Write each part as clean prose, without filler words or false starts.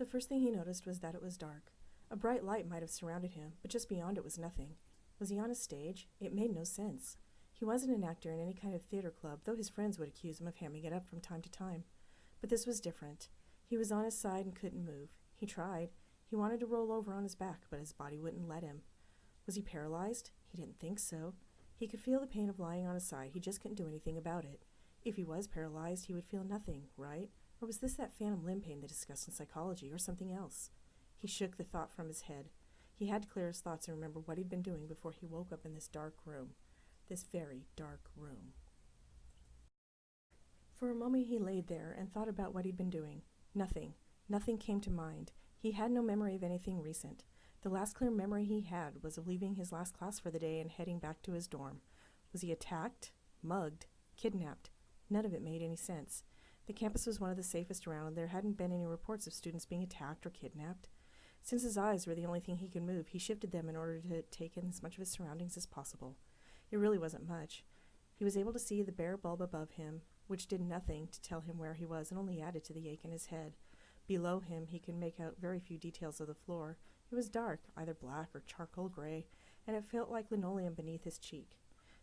The first thing he noticed was that it was dark. A bright light might have surrounded him, but just beyond it was nothing. Was he on a stage? It made no sense. He wasn't an actor in any kind of theater club, though his friends would accuse him of hamming it up from time to time. But this was different. He was on his side and couldn't move. He tried. He wanted to roll over on his back, but his body wouldn't let him. Was he paralyzed? He didn't think so. He could feel the pain of lying on his side. He just couldn't do anything about it. If he was paralyzed, he would feel nothing, right? Or was this that phantom limb pain they discussed in psychology, or something else? He shook the thought from his head. He had to clear his thoughts and remember what he'd been doing before he woke up in this dark room. This very dark room. For a moment he laid there and thought about what he'd been doing. Nothing. Nothing came to mind. He had no memory of anything recent. The last clear memory he had was of leaving his last class for the day and heading back to his dorm. Was he attacked? Mugged? Kidnapped? None of it made any sense. The campus was one of the safest around, and there hadn't been any reports of students being attacked or kidnapped. Since his eyes were the only thing he could move, he shifted them in order to take in as much of his surroundings as possible. It really wasn't much. He was able to see the bare bulb above him, which did nothing to tell him where he was and only added to the ache in his head. Below him, he could make out very few details of the floor. It was dark, either black or charcoal gray, and it felt like linoleum beneath his cheek.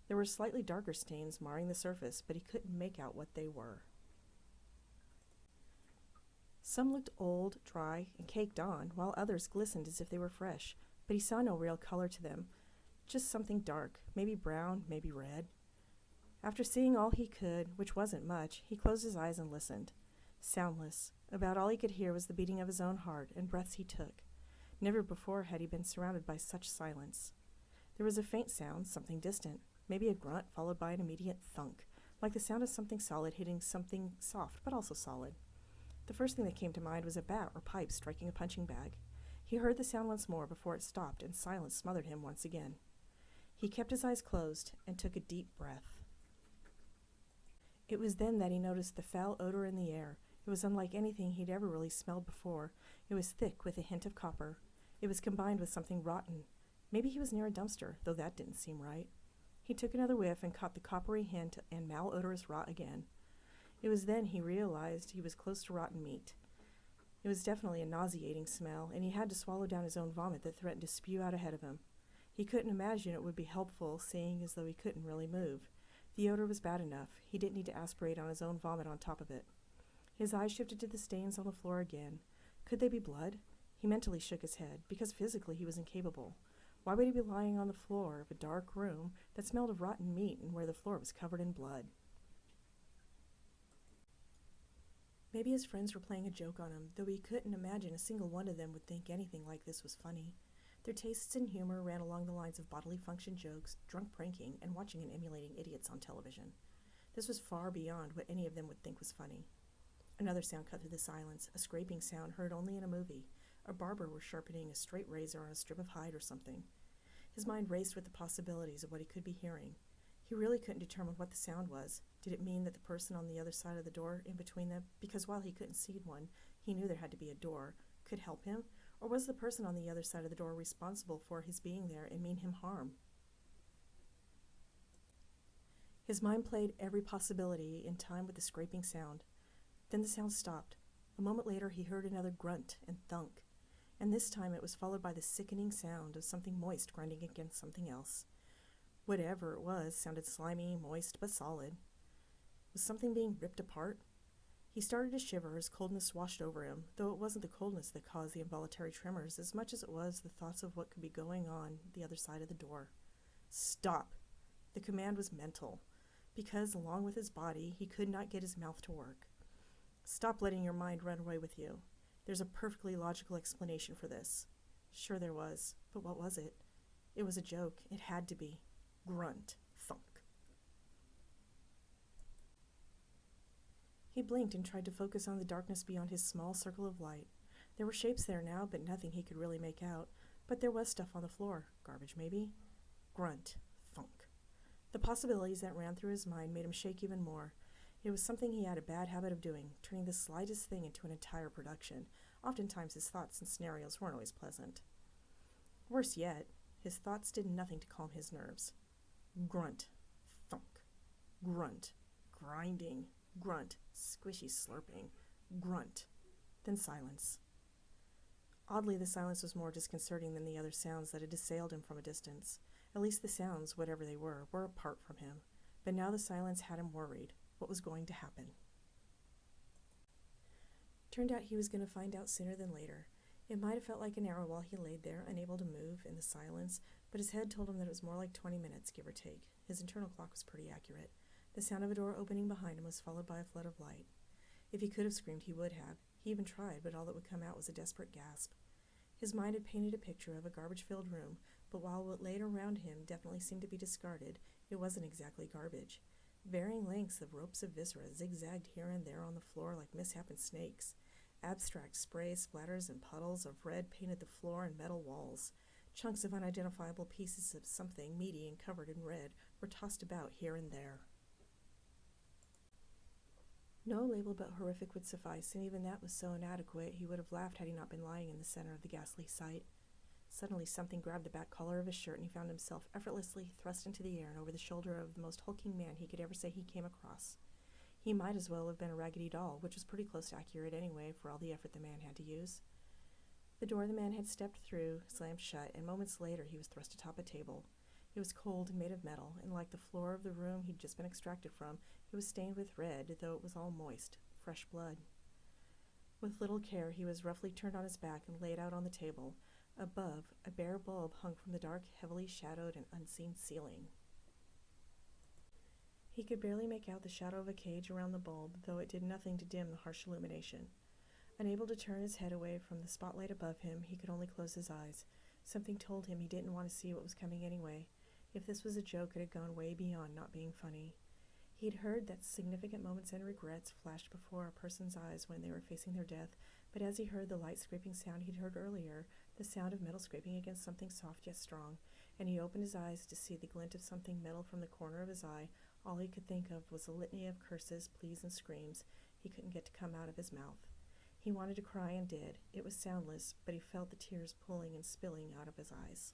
There were slightly darker stains marring the surface, but he couldn't make out what they were. Some looked old, dry, and caked on, while others glistened as if they were fresh, but he saw no real color to them. Just something dark, maybe brown, maybe red. After seeing all he could, which wasn't much, he closed his eyes and listened. Soundless. About all he could hear was the beating of his own heart and breaths he took. Never before had he been surrounded by such silence. There was a faint sound, something distant, maybe a grunt followed by an immediate thunk, like the sound of something solid hitting something soft but also solid. The first thing that came to mind was a bat or pipe striking a punching bag. He heard the sound once more before it stopped, and silence smothered him once again. He kept his eyes closed and took a deep breath. It was then that he noticed the foul odor in the air. It was unlike anything he'd ever really smelled before. It was thick with a hint of copper. It was combined with something rotten. Maybe he was near a dumpster, though that didn't seem right. He took another whiff and caught the coppery hint and malodorous rot again. It was then he realized he was close to rotten meat. It was definitely a nauseating smell, and he had to swallow down his own vomit that threatened to spew out ahead of him. He couldn't imagine it would be helpful, seeing as though he couldn't really move. The odor was bad enough. He didn't need to aspirate on his own vomit on top of it. His eyes shifted to the stains on the floor again. Could they be blood? He mentally shook his head, because physically he was incapable. Why would he be lying on the floor of a dark room that smelled of rotten meat and where the floor was covered in blood? Maybe his friends were playing a joke on him, though he couldn't imagine a single one of them would think anything like this was funny. Their tastes in humor ran along the lines of bodily function jokes, drunk pranking, and watching and emulating idiots on television. This was far beyond what any of them would think was funny. Another sound cut through the silence, a scraping sound heard only in a movie. A barber was sharpening a straight razor on a strip of hide or something. His mind raced with the possibilities of what he could be hearing. He really couldn't determine what the sound was. Did it mean that the person on the other side of the door, in between them, because while he couldn't see one, he knew there had to be a door, could help him? Or was the person on the other side of the door responsible for his being there and mean him harm? His mind played every possibility in time with the scraping sound. Then the sound stopped. A moment later he heard another grunt and thunk, and this time it was followed by the sickening sound of something moist grinding against something else. Whatever it was sounded slimy, moist, but solid. Was something being ripped apart? He started to shiver as coldness washed over him, though it wasn't the coldness that caused the involuntary tremors as much as it was the thoughts of what could be going on the other side of the door. Stop! The command was mental, because, along with his body, he could not get his mouth to work. Stop letting your mind run away with you. There's a perfectly logical explanation for this. Sure there was, but what was it? It was a joke. It had to be. Grunt. Thunk. He blinked and tried to focus on the darkness beyond his small circle of light. There were shapes there now, but nothing he could really make out. But there was stuff on the floor. Garbage, maybe? Grunt. Thunk. The possibilities that ran through his mind made him shake even more. It was something he had a bad habit of doing, turning the slightest thing into an entire production. Oftentimes his thoughts and scenarios weren't always pleasant. Worse yet, his thoughts did nothing to calm his nerves. Grunt. Thunk. Grunt. Grinding. Grunt. Squishy slurping. Grunt. Then silence. Oddly, the silence was more disconcerting than the other sounds that had assailed him from a distance. At least the sounds, whatever they were apart from him. But now the silence had him worried. What was going to happen? Turned out he was going to find out sooner than later. It might have felt like an hour while he laid there, unable to move, in the silence, but his head told him that it was more like 20 minutes, give or take. His internal clock was pretty accurate. The sound of a door opening behind him was followed by a flood of light. If he could have screamed, he would have. He even tried, but all that would come out was a desperate gasp. His mind had painted a picture of a garbage-filled room, but while what laid around him definitely seemed to be discarded, it wasn't exactly garbage. Varying lengths of ropes of viscera zigzagged here and there on the floor like misshapen snakes. Abstract spray splatters and puddles of red painted the floor and metal walls. Chunks of unidentifiable pieces of something meaty and covered in red were tossed about here and there. No label but horrific would suffice, and even that was so inadequate he would have laughed had he not been lying in the center of the ghastly sight. Suddenly something grabbed the back collar of his shirt, and he found himself effortlessly thrust into the air and over the shoulder of the most hulking man he could ever say he came across. He might as well have been a raggedy doll, which was pretty close to accurate anyway for all the effort the man had to use. The door the man had stepped through slammed shut, and moments later he was thrust atop a table. It was cold and made of metal, and like the floor of the room he'd just been extracted from, it was stained with red, though it was all moist, fresh blood. With little care, he was roughly turned on his back and laid out on the table. Above, a bare bulb hung from the dark, heavily shadowed and unseen ceiling. He could barely make out the shadow of a cage around the bulb, though it did nothing to dim the harsh illumination. Unable to turn his head away from the spotlight above him, he could only close his eyes. Something told him he didn't want to see what was coming anyway. If this was a joke, it had gone way beyond not being funny. He'd heard that significant moments and regrets flashed before a person's eyes when they were facing their death, but as he heard the light scraping sound he'd heard earlier, the sound of metal scraping against something soft yet strong, and he opened his eyes to see the glint of something metal from the corner of his eye, all he could think of was a litany of curses, pleas, and screams he couldn't get to come out of his mouth. He wanted to cry and did. It was soundless, but he felt the tears pooling and spilling out of his eyes.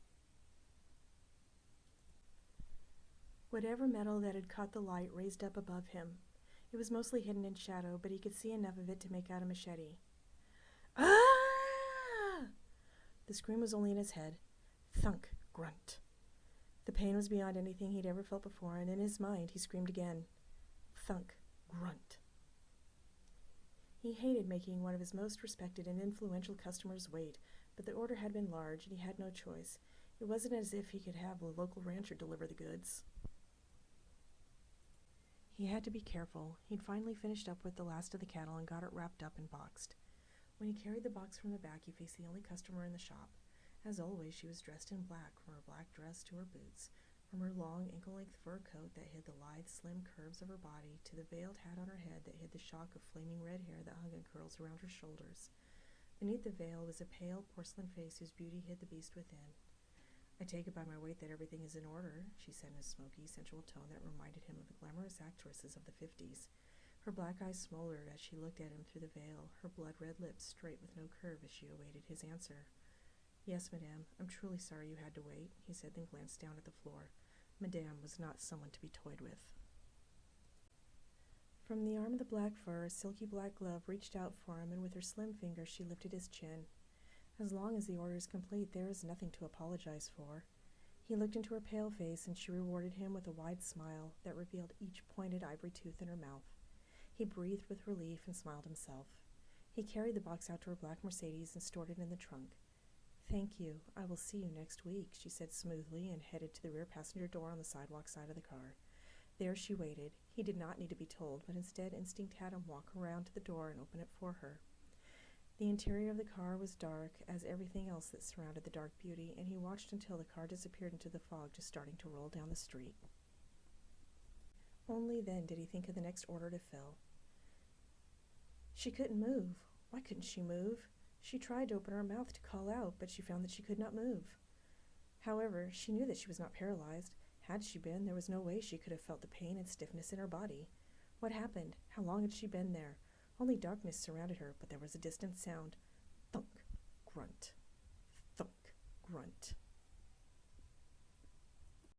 Whatever metal that had caught the light raised up above him. It was mostly hidden in shadow, but he could see enough of it to make out a machete. Ah! The scream was only in his head. Thunk, grunt. The pain was beyond anything he'd ever felt before, and in his mind he screamed again. Thunk, grunt. He hated making one of his most respected and influential customers wait, but the order had been large, and he had no choice. It wasn't as if he could have a local rancher deliver the goods. He had to be careful. He'd finally finished up with the last of the cattle and got it wrapped up and boxed. When he carried the box from the back, he faced the only customer in the shop. As always, she was dressed in black, from her black dress to her boots, from her long ankle-length fur coat that hid the lithe, slim curves of her body to the veiled hat on her head that hid the shock of flaming red hair that hung in curls around her shoulders. Beneath the veil was a pale porcelain face whose beauty hid the beast within. "I take it by my weight that everything is in order," she said in a smoky, sensual tone that reminded him of the glamorous actresses of the 50s. Her black eyes smoldered as she looked at him through the veil, her blood-red lips straight with no curve as she awaited his answer. "Yes, madame, I'm truly sorry you had to wait," he said, then glanced down at the floor. Madame was not someone to be toyed with. From the arm of the black fur, a silky black glove reached out for him, and with her slim fingers she lifted his chin. "As long as the order is complete, there is nothing to apologize for." He looked into her pale face, and she rewarded him with a wide smile that revealed each pointed ivory tooth in her mouth. He breathed with relief and smiled himself. He carried the box out to her black Mercedes and stored it in the trunk. "Thank you. I will see you next week," she said smoothly, and headed to the rear passenger door on the sidewalk side of the car. There she waited. He did not need to be told, but instead instinct had him walk around to the door and open it for her. The interior of the car was dark, as everything else that surrounded the dark beauty, and he watched until the car disappeared into the fog, just starting to roll down the street. Only then did he think of the next order to fill. She couldn't move. Why couldn't she move? She tried to open her mouth to call out, but she found that she could not move. However, she knew that she was not paralyzed. Had she been, there was no way she could have felt the pain and stiffness in her body. What happened? How long had she been there? Only darkness surrounded her, but there was a distant sound. Thunk, grunt, thunk, grunt.